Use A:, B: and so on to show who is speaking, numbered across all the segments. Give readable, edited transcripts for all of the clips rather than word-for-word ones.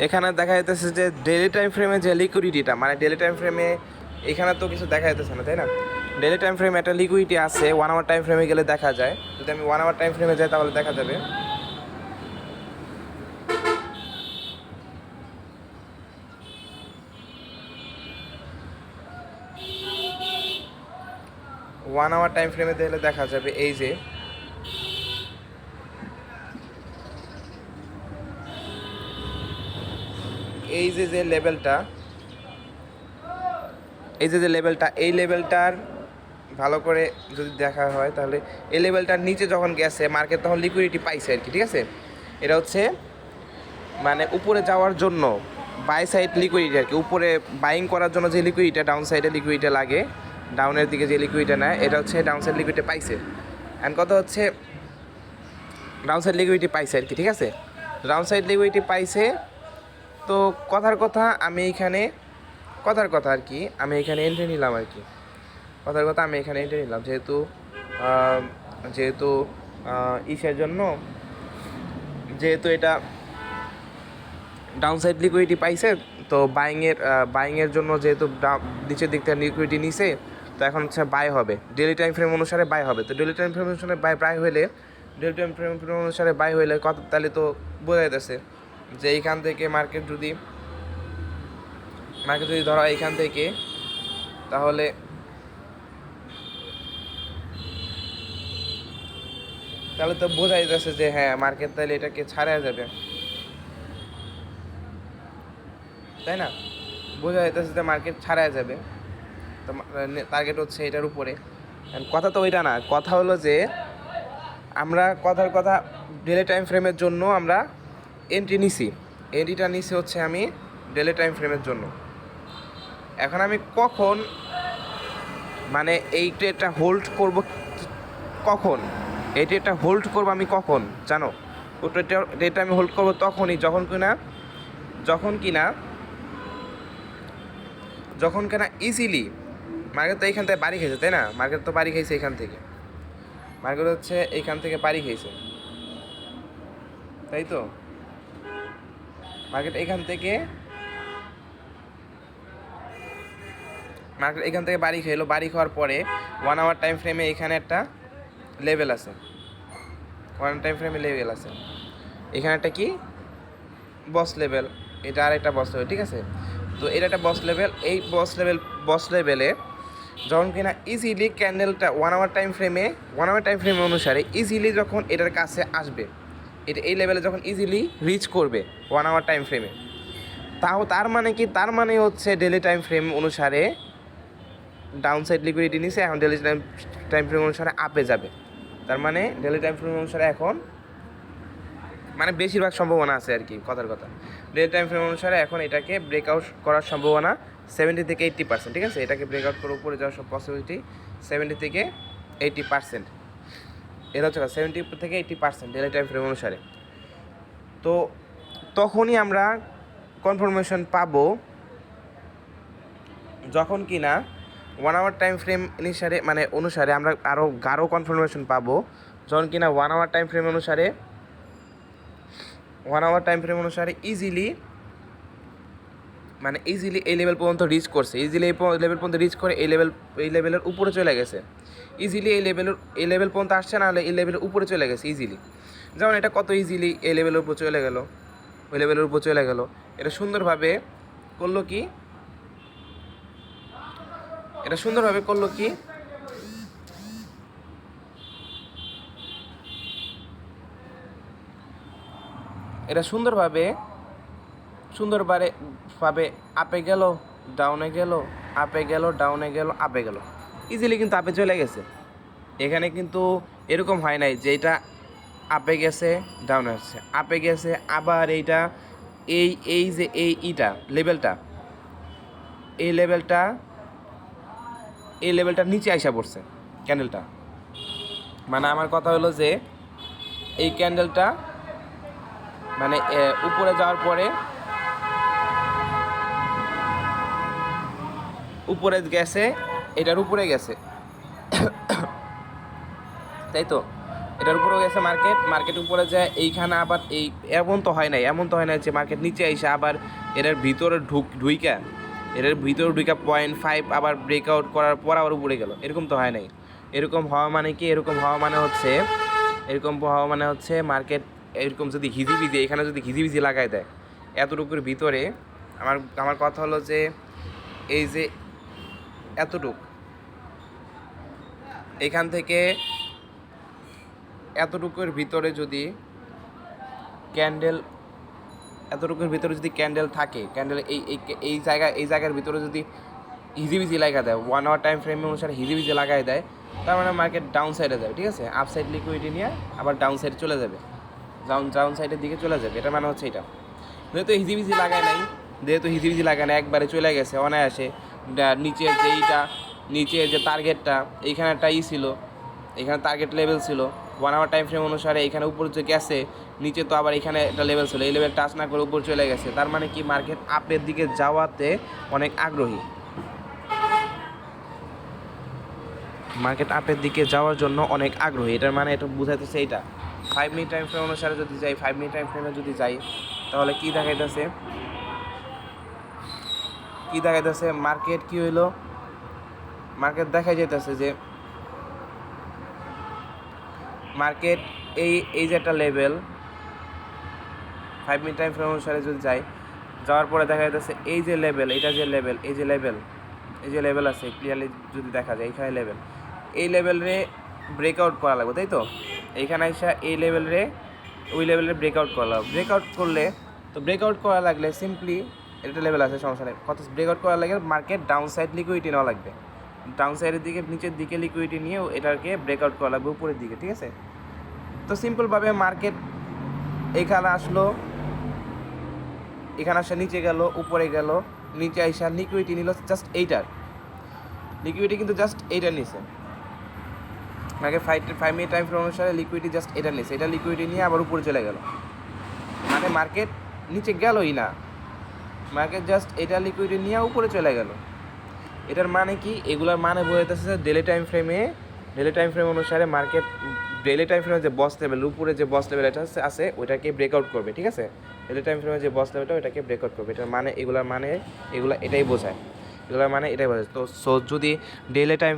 A: এখানে দেখা যাইতেছে যে ডেইলি টাইম ফ্রেমে যে লিকুইডিটিটা, মানে ডেইলি টাইম ফ্রেমে এখানে তো কিছু দেখা যাইতেছে না, তাই না? ডেইলি টাইম ফ্রেমে একটা লিকুইডিটি আছে, 1 আওয়ার টাইম ফ্রেমে গেলে দেখা যায়। যদি আমি 1 আওয়ার টাইম ফ্রেমে যাই তাহলে দেখা যাবে 1 আওয়ার টাইম ফ্রেমে দিলে দেখা যাবে এই যে লেভেলটা, এই লেভেলটার ভালো করে যদি দেখা হয় তাহলে এই লেভেলটার নিচে যখন গেছে মার্কেট তখন লিকুইডিটি পাইছে আর কি, ঠিক আছে? এটা হচ্ছে মানে উপরে যাওয়ার জন্য বাই সাইড লিকুইডিটি আর কি, উপরে বাইং করার জন্য যে লিকুইডিটা ডাউন সাইডে লিকুইডিটি লাগে, ডাউনের দিকে যে লিকুইডিটি নেয়, এটা হচ্ছে ডাউন সাইড লিকুইডিটি পাইছে। অ্যান্ড কথা হচ্ছে ডাউন সাইড লিকুইডিটি পাইছে আর কি, ঠিক আছে? ডাউন সাইড লিকুইডিটি পাইছে। তো কথার কথা আর কি আমি এখানে এন্ট্রি নিলাম আর কি, আমি এখানে এন্ট্রি নিলাম যেহেতু যেহেতু ইসের জন্য, যেহেতু এটা ডাউন সাইড লিকুইডিটি পাইছে, তো বাইংয়ের জন্য যেহেতু নিচের দিক থেকে লিকুইডিটি নিছে, তো এখন হচ্ছে বাই হবে, ডেইলি টাইম ফ্রেম অনুসারে বাই হবে। তো ডেইলি টাইম ফ্রেম অনুসারে বাই হইলে কত, তাহলে তো বোঝা যাইতেছে যে এইখান থেকে মার্কেট যদি ধরা এইখান থেকে, তাহলে তো বোঝা যাইতেছে যে হ্যাঁ মার্কেট তাহলে এটাকে ছাড়া যাবে, তাই না? বোঝা যাইতেছে যে মার্কেট ছাড়া যাবে। তো টার্গেট হচ্ছে এটার উপরে। কথা তো ওইটা না, কথা হলো যে আমরা কথা ডেইলি টাইম ফ্রেমের জন্য আমরা এন্ট্রিটা নিছি হচ্ছে আমি ডেইলি টাইম ফ্রেমের জন্য। এখন আমি কখন মানে এই ট্রেডটা হোল্ড করব, কখন এই ট্রেডটা হোল্ড করবো আমি কখন জানো? ও ট্রেডটা আমি হোল্ড করবো তখনই যখন কিনা ইজিলি মার্কেট তো এইখান থেকে বাড়ি খেয়েছে, তাই না? মার্কেট তো বাড়ি খেয়েছে এখান থেকে, মার্কেট হচ্ছে এইখান থেকে বাড়ি খেয়েছে, তাই তো? মার্কেট এখান থেকে বাড়ি খেলো, বাড়ি খাওয়ার পরে 1 আওয়ার টাইম ফ্রেমে এখানে একটা লেভেল আছে, এখানে একটা কি বস লেভেল, এটা আর একটা বস লেভেল, ঠিক আছে? তো এটা একটা বস লেভেল। এই বস লেভেলে যখন কিনা ইজিলি ক্যান্ডেলটা 1 আওয়ার টাইম ফ্রেম অনুসারে ইজিলি যখন এটার কাছে আসবে, এটা এই লেভেলে যখন ইজিলি রিচ করবে 1 আওয়ার টাইম ফ্রেমে, তার মানে হচ্ছে ডেইলি টাইম ফ্রেম অনুসারে ডাউন সাইড লিকুইডিটি নিছে, এখন ডেইলি টাইম ফ্রেম অনুসারে আপে যাবে। তার মানে ডেইলি টাইম ফ্রেম অনুসারে এখন মানে বেশিরভাগ সম্ভাবনা আছে আর কি, কথার কথা। ডেইলি টাইম ফ্রেম অনুসারে এখন এটাকে ব্রেকআউট করার সম্ভাবনা 70 থেকে 80%, ঠিক আছে? এটাকে ব্রেকআউট করে উপরে যাওয়ার সব পসিবিলিটি 70 থেকে 80%। এটা হচ্ছে 70 থেকে 80% ডেইলি টাইম ফ্রেম অনুসারে। তো তখনই আমরা কনফার্মেশন পাবো যখন কিনা 1 আওয়ার টাইম ফ্রেম অনুসারে আমরা আরও গাঢ় কনফার্মেশন পাবো যখন কিনা 1 আওয়ার টাইম ফ্রেম অনুসারে ইজিলি এই লেভেল পর্যন্ত রিচ করছে, এই লেভেল পর্যন্ত রিচ করে এই লেভেলের উপরে চলে গেছে, ইজিলি এই লেভেল পর্যন্ত আসছে, না হলে এই লেভেলের উপরে চলে গেছে ইজিলি। যেমন এটা কত ইজিলি এই লেভেলের উপর চলে গেল, ওই লেভেলের উপর চলে গেল। এটা সুন্দরভাবে করলো কি এটা সুন্দরভাবে আপে গেল, ডাউনে গেল, আপে গেল, ইজিলি কিন্তু আপে চলে গেছে। এখানে কিন্তু এরকম হয় নাই যে এটা আপে গেছে ডাউনে আসছে, আপে গেছে আবার এইটা এই যে এই লেভেলটা নিচে আইসা পড়ছে ক্যান্ডেলটা। মানে আমার কথা হলো যে এই ক্যান্ডেলটা মানে উপরে যাওয়ার পরে উপরে গেছে, এটার উপরে গেছে, তাই তো? এটার উপরেও গেছে মার্কেট উপরে যায় এইখানে আবার এই এমন তো হয় নাই যে মার্কেট নিচে এসে আবার এটার ভিতরে এটার ভিতরে ঢুকা 0.5 আবার ব্রেকআউট করার পর আবার উপরে গেল, এরকম তো হয় নাই। এরকম হওয়া মানে কি, এরকম হওয়া মানে হচ্ছে মার্কেট এরকম যদি হিজিবিজি এখানে যদি হিজিবিজি লাগাই দেয় এতটুকুর ভিতরে, আমার কথা হলো যে এই যে এতটুক এখান থেকে এতটুকুর ভিতরে যদি ক্যান্ডেল থাকে, ক্যান্ডেল এই জায়গার ভিতরে যদি হিজিবিজি লাগা দেয় 1 আওয়ার টাইম ফ্রেম অনুসারে হিজিবিজি লাগাই দেয়, তার মানে মার্কেট ডাউন সাইডে যাবে, ঠিক আছে? আপ সাইড লিকুইডিটি নিয়ে আবার ডাউন সাইডে চলে যাবে, ডাউন সাইডের দিকে চলে যাবে। এটা মানে হচ্ছে এটা যেহেতু হিজিবিজি লাগায় নাই, একবারে চলে গেছে অনায়াসে। নিচে যে টার্গেটটা এইখানে একটা ছিল, এখানে টার্গেট লেভেল ছিল 1 আওয়ার টাইম ফ্রেম অনুসারে, এখানে উপর যে গেছে নিচে তো আবার এখানে একটা লেভেল ছিল, এই লেভেল টাচ না করে উপর চলে গেছে, তার মানে কি মার্কেট আপের দিকে যাওয়াতে অনেক আগ্রহী, মার্কেট আপের দিকে যাওয়ার জন্য অনেক আগ্রহী। এটার মানে এটা বুঝাইতেছে এইটা 5 মিনিট টাইম ফ্রেম অনুসারে যদি যাই, 5 মিনিট টাইম ফ্রেমে যদি যাই তাহলে কি দেখাইতেছে মার্কেট কি হইলো, মার্কেট দেখা যাইতেছে যে মার্কেট এই যে একটা লেভেল 5 মিনিট টাইম ফ্রেম অনুসারে যদি যাওয়ার পরে দেখা যাইতেছে এই যে লেভেল, এই যে লেভেল আছে ক্লিয়ারলি যদি দেখা যায়, এখানে লেভেল, এই লেভেলে ব্রেকআউট করা লাগবে, তাই তো? এইখানে এসে এই লেভেলে ওই লেভেলে ব্রেকআউট করা লাগবে। ব্রেকআউট করা লাগলে সিম্পলি এটা লেভেল আছে, সমস্যা নেই। কত ব্রেকআউট করা লাগে, মার্কেট ডাউন সাইড লিকুইডিটি নেওয়া লাগবে, ডাউন সাইডের দিকে নিচের দিকে লিকুইডিটি নিয়ে এটাকে ব্রেকআউট করা লাগবে উপরের দিকে, ঠিক আছে? তো সিম্পলভাবে মার্কেট এখানে আসে নিচে গেল, উপরে গেল, নিচে আইসা লিকুইডিটি নিল জাস্ট এইটার, লিকুইডিটি কিন্তু জাস্ট এইটার নিচে, মার্কেট 5 মিনিট টাইম ফ্রেম অনুসারে লিকুইডিটি জাস্ট এটার নিচে, এটা লিকুইডিটি নিয়ে আবার উপরে চলে গেল, মানে মার্কেট নিচে গেলই না, মার্কেট জাস্ট এটা লিকুইডিটি নিয়ে উপরে চলে গেল। এটার মানে কি, এগুলোর মানে বোঝাইতেছে ডেলি টাইম ফ্রেম অনুসারে মার্কেট ডেলি টাইম ফ্রেমের যে বস লেভেল, উপরে যে বস লেভেল এটা আছে ওইটাকে ব্রেকআউট করবে, ঠিক আছে? ডেলি টাইম ফ্রেমের যে বস লেভেলটা ওইটাকে ব্রেকআউট করবে। এটার মানে এগুলা এটাই বোঝায়, তো যদি ডেলি টাইম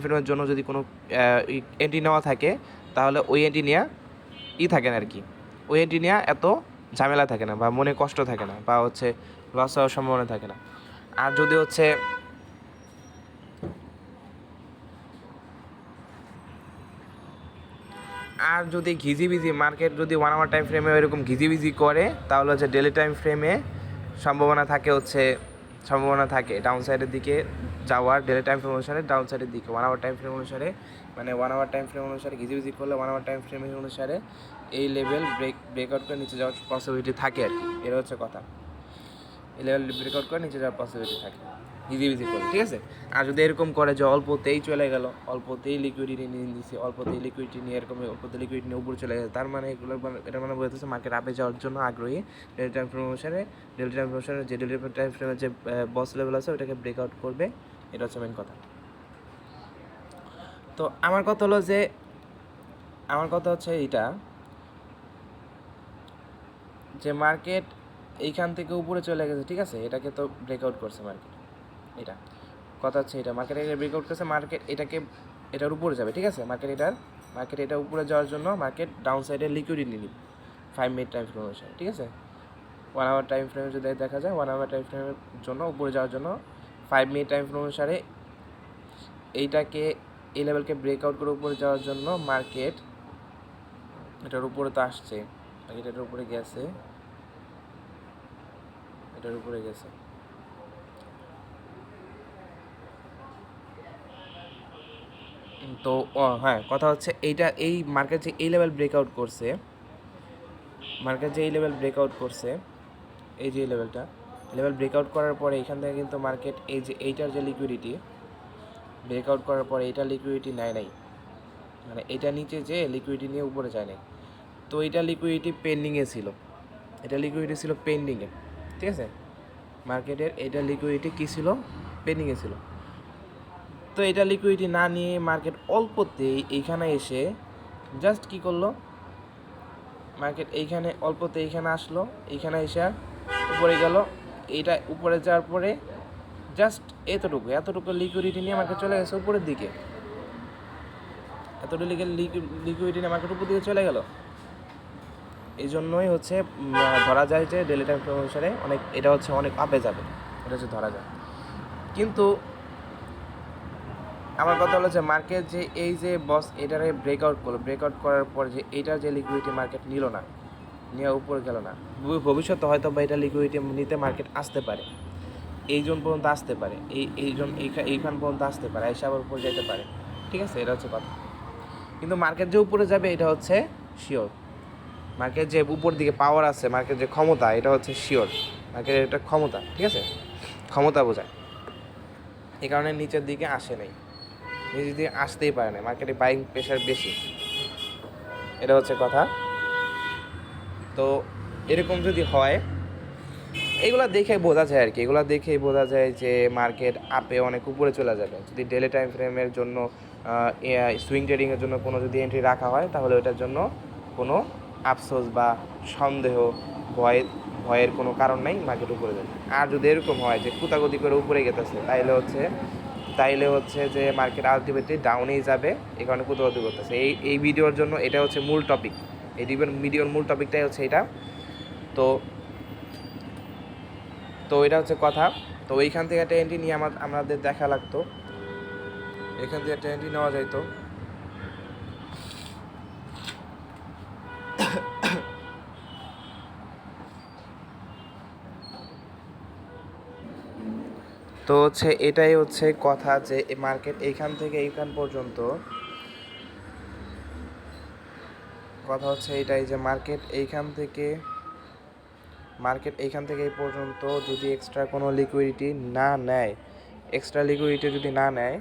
A: ফ্রেমের জন্য যদি কোনো এন্ট্রি নেওয়া থাকে তাহলে ওই এন্ট্রি নেওয়া থাকে না আর কি, ওই এন্ট্রি নেওয়া এত ঝামেলা থাকে না, বা মনে কষ্ট থাকে না, বা হচ্ছে লস হওয়ার সম্ভাবনা থাকে না। আর যদি হচ্ছে ঘিজিবিজি মার্কেট যদি 1 আওয়ার টাইম ফ্রেমে এরকম ঘিজিবিজি করে, তাহলে হচ্ছে ডেলি টাইম ফ্রেমে সম্ভাবনা থাকে ডাউন সাইডের দিকে যাওয়ার, ডেলি টাইম ফ্রেম অনুসারে ডাউন সাইডের দিকে। 1 আওয়ার টাইম ফ্রেম অনুসারে ঘিজিবিজি করলে 1 আওয়ার টাইম ফ্রেম অনুসারে এই লেভেল ব্রেকআউট করে নিচে যাওয়ার পসিবিলিটি থাকে আর কি, এর হচ্ছে কথা। এই লেভেল ব্রেকআউট করে নিচে যাওয়ার পসিবিলিটি থাকে হিজিবিজি করে, ঠিক আছে? আর যদি এরকম করে যে অল্পতেই চলে গেল, অল্পতেই লিকুইডিটি নিয়ে নিচ্ছে, অল্পতেই লিকুইডিটি নিয়ে উপরে চলে গেছে, তার মানে এটা মানে বোঝাচ্ছে মার্কেট আপে যাওয়ার জন্য আগ্রহী। ডেলি টাইম ফ্রেম অনুসারে যে ডেলি টাইম ফ্রেমের যে বস লেভেল আছে ওটাকে ব্রেকআউট করবে, এটা হচ্ছে মেন কথা। তো আমার কথা হচ্ছে এইটা যে মার্কেট এইখান থেকে উপরে চলে গেছে, ঠিক আছে? এটাকে তো ব্রেকআউট করছে মার্কেট, এটা কথা হচ্ছে এটা মার্কেট এটা ব্রেকআউট করছে, মার্কেট এটার উপরে যাবে, ঠিক আছে? মার্কেট এটা উপরে যাওয়ার জন্য মার্কেট ডাউন সাইডে লিকুইডিটি নিবে 5 মিনিট টাইম ফ্রেম অনুসারে, ঠিক আছে? 1 আওয়ার টাইম ফ্রেমে যদি দেখা যায় 1 আওয়ার টাইম ফ্রেমের জন্য উপরে যাওয়ার জন্য 5 মিনিট টাইম ফ্রেম অনুসারে এইটাকে এই লেভেলকে ব্রেকআউট করে উপরে যাওয়ার জন্য মার্কেট এটার উপরে তো আসছে, এটার উপরে গেছে, তো হ্যাঁ, কথা হচ্ছে এই মার্কেট যে এই লেভেল ব্রেকআউট করছে, এই যে লেভেল ব্রেকআউট করার পরে এখান থেকে কিন্তু মার্কেট এই যে এইটার যে লিকুইডিটি ব্রেকআউট করার পরে এটা লিকুইডিটি নাই, মানে এটা নিচে যে লিকুইডিটি নিয়ে উপরে যায় নাই, তো এটা লিকুইডিটি পেন্ডিংয়ে ছিল, পেন্ডিংয়ে, ঠিক আছে? মার্কেটের এটা লিকুইডিটি কী ছিল, পেন্ডিংয়ে ছিল। তো এটা লিকুইডিটি না নিয়ে মার্কেট অল্পতেই এইখানে এসে জাস্ট কি করলো, মার্কেট এইখানে অল্পতে এইখানে আসলো, এইখানে এসে উপরে গেল, এইটা উপরে যাওয়ার পরে জাস্ট এতটুকু লিকুইডিটি নিয়ে মার্কেট চলে গেছে উপরের দিকে, এতটুকু লিকুইডিটি নিয়ে মার্কেট উপর দিকে চলে গেল। এই জন্যই হচ্ছে ধরা যায় যে ডেইলি টাইম ফ্রেম অনুসারে এটা হচ্ছে অনেক আপে যাবে, এটা হচ্ছে ধরা যায়। কিন্তু আমার কথা হলো যে মার্কেট যে এই যে বস এটারে ব্রেকআউট করলো, ব্রেকআউট করার পর যে এইটার যে লিকুইডিটি মার্কেট নিল না, নিয়ে উপরে গেল না, ভবিষ্যতে হয়তো বা এটা লিকুইডিটি নিতে মার্কেট আসতে পারে, এই জন পর্যন্ত আসতে পারে, এইখান পর্যন্ত আসতে পারে, এসে আবার উপরে যেতে পারে, ঠিক আছে, এটা হচ্ছে কথা। কিন্তু মার্কেট যে উপরে যাবে এটা হচ্ছে শিওর, মার্কেট যে উপর দিকে পাওয়ার আছে, মার্কেট যে ক্ষমতা, এটা হচ্ছে শিওর, মার্কেটের এটা ক্ষমতা, ঠিক আছে, ক্ষমতা বোঝায়। এই কারণে নিচের দিকে আসে নাই, নিচের দিকে আসতেই পারে না, মার্কেটে বাইং প্রেশার বেশি, এটা হচ্ছে কথা। তো এরকম যদি হয়, এগুলো দেখে বোঝা যায় আর কি, এগুলো দেখেই বোঝা যায় যে মার্কেট আপে অনেক উপরে চলে যাবে। যদি ডেলি টাইম ফ্রেমের জন্য সুইং ট্রেডিংয়ের জন্য কোনো যদি এন্ট্রি রাখা হয়, তাহলে ওইটার জন্য কোনো আফসোস বা সন্দেহ, ভয়ের কোনো কারণ নাই, মার্কেট উপরে যাবে। আর যদি এরকম হয় যে কুতাকুতি করে উপরে গেতেছে, তাইলে হচ্ছে যে মার্কেট আলটিমেটলি ডাউনেই যাবে, এই কারণে কুতাকুতি করতেছে। এই ভিডিওর জন্য এটা হচ্ছে মূল টপিক, এই ভিডিওর মূল টপিকটাই হচ্ছে এটা। তো এটা হচ্ছে কথা। তো এইখান থেকে একটা এন্ট্রি নিয়ে আমাদের দেখা লাগতো, এখান থেকে একটা এন্ট্রি নেওয়া যাইতো। তো হচ্ছে এটাই হচ্ছে কথা যে মার্কেট এইখান থেকে এইখান পর্যন্ত, কথা হচ্ছে এটাই যে মার্কেট এইখান থেকে এই পর্যন্ত যদি এক্সট্রা কোনো লিকুইডিটি না নেয়, যদি না নেয়,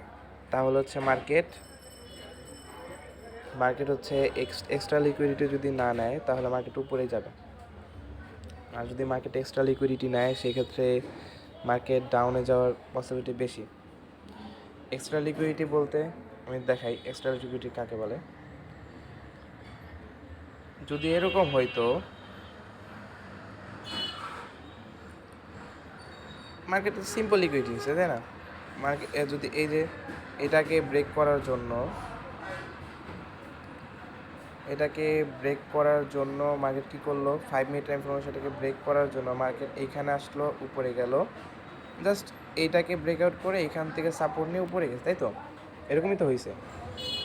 A: তাহলে হচ্ছে মার্কেট হচ্ছে এক্সট্রা লিকুইডিটি যদি না নেয়, তাহলে মার্কেট উপরেই যাবে। আর যদি মার্কেট এক্সট্রা লিকুইডিটি নেয়, সেক্ষেত্রে মার্কেট ডাউনে যাওয়ার পসিবিলিটি বেশি। এক্সট্রা লিকুইডিটি বলতে আমি দেখাই এক্সট্রা লিকুইডিটি কাকে বলে। যদি এরকম হইতো, মার্কেট সিম্পল লিকুইডিটি আছে, তাই না, মার্কেট যদি এই যে এটাকে ব্রেক করার জন্য মার্কেট কী করলো, 5 মিনিট টাইম ফ্রেমে সেটাকে ব্রেক করার জন্য মার্কেট এইখানে আসলো, উপরে গেল, জাস্ট এইটাকে ব্রেকআউট করে এখান থেকে সাপোর্ট নিয়ে উপরে গেছে, তাই তো, এরকমই তো হয়েছে।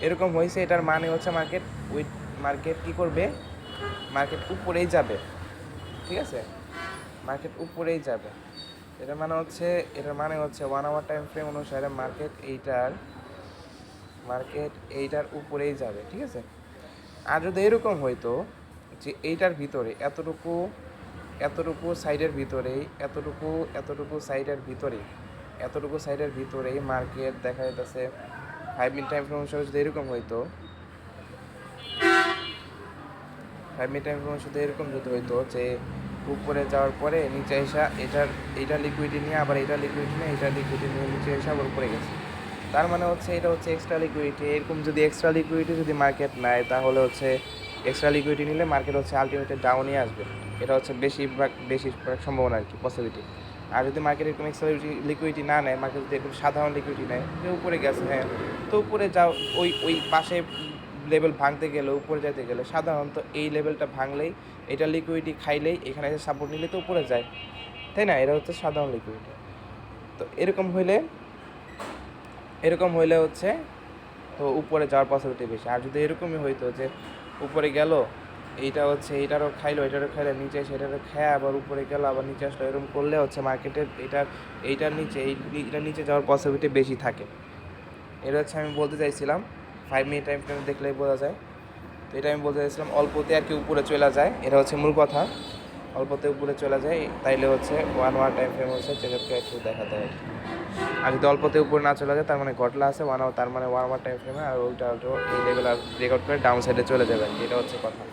A: এরকম হয়েছে, এটার মানে হচ্ছে মার্কেট কী করবে, মার্কেট উপরেই যাবে, ঠিক আছে, মার্কেট উপরেই যাবে। এটার মানে হচ্ছে 1 আওয়ার টাইম ফ্রেম অনুসারে মার্কেট এইটার উপরেই যাবে, ঠিক আছে। আর যদি এরকম হইতো যে এইটার ভিতরে এতটুকু সাইডের ভিতরেই মার্কেট দেখা যাইতেছে 5 মিনিট টাইম ফ্রেম অনুসারে, যদি এরকম হইতো 5 মিনিট টাইম ফ্রেম অনুসারে এরকম যদি হইতো যে উপরে যাওয়ার পরে নিচে এসে এইটা লিকুইডিটি নিয়ে আবার এইটা লিকুইডিটি নিয়ে নিচে এসে আবার উপরে গেছে, তার মানে হচ্ছে এটা হচ্ছে এক্সট্রা লিকুইডিটি। এরকম যদি এক্সট্রা লিকুইডিটি যদি মার্কেট নেয়, তাহলে হচ্ছে এক্সট্রা লিকুইডিটি নিলে মার্কেট হচ্ছে আলটিমেটলি ডাউনই আসবে, এটা হচ্ছে বেশিরভাগ সম্ভাবনা আর কি, পসিবিলিটি। আর যদি মার্কেট এরকম এক্সট্রা লিকুইডিটি না নেয়, মার্কেট যদি এরকম সাধারণ লিকুইডিটি নেয়, যে উপরে গেছে, হ্যাঁ, তো উপরে যাও, ওই পাশে লেভেল ভাঙতে গেলে, উপরে যেতে গেলে সাধারণত এই লেভেলটা ভাঙলেই, এটা লিকুইডিটি খাইলেই, এখানে এসে সাপোর্ট নিলে তো উপরে যায়, তাই না, এটা হচ্ছে সাধারণ লিকুইডিটি। তো এরকম হইলে হচ্ছে তো উপরে যাওয়ার পসিবিলিটি বেশি। আর যদি এরকমই হইতো যে উপরে গেল, এইটারও খাইলো, নিচে সেটারও খেয়ে আবার উপরে গেল, আবার নিচে আসলো, এরকম করলে হচ্ছে মার্কেটের এইটার নিচে যাওয়ার পসিবিলিটি বেশি থাকে। এটা হচ্ছে আমি বলতে চাইছিলাম, 5 মিনিট টাইম ফ্রেম দেখলেই বোঝা যায়। তো এটা আমি বলতে চাইছিলাম, অল্পতে আর কি উপরে চলে যায়, এটা হচ্ছে মূল কথা, অল্পতে উপরে চলে যায়, তাইলে হচ্ছে 1 আওয়ার টাইম ফ্রেম হচ্ছে সেক্ষেত্রে একটু দেখা দেয়। আর যদি অল্পতে উপরে না চলে যায়, তার মানে ঘটলা আছে 1 আওয়ার, তার মানে 1 আওয়ার টাইম ফ্রেমে, আর ওইটা এই লেভেল আর ব্রেকআউট করে ডাউন সাইডে চলে যাবে, এটা হচ্ছে কথা।